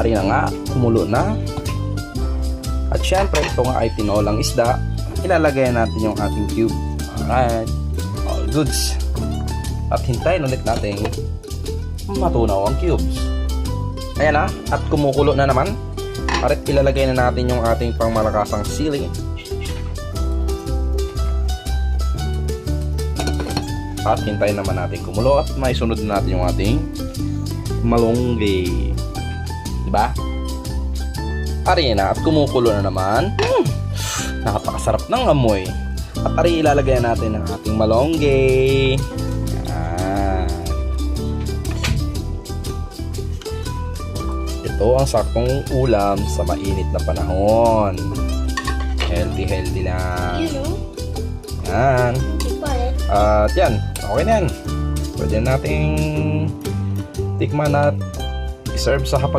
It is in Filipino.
Ari na nga, kumulo na. At syempre, ito nga ay tinolang isda. Ilalagay natin yung ating cube. Alright, all goods. At hintayin ulit natin matunaw ang cubes. Ayan na, at kumukulo na naman. At ilalagay na natin yung ating pangmalakasang sili. At hintayin naman natin kumulo at maisunod na natin yung ating malunggay. Diba? Ari na, at kumukulo na naman. Napakasarap ng amoy. At ari ilalagay natin ang ating malunggay. Yan. Ito ang saktong ulam sa mainit na panahon. Healthy lang. Yan. At yan, okay na yan. Pwede nating tikman at i-serve sa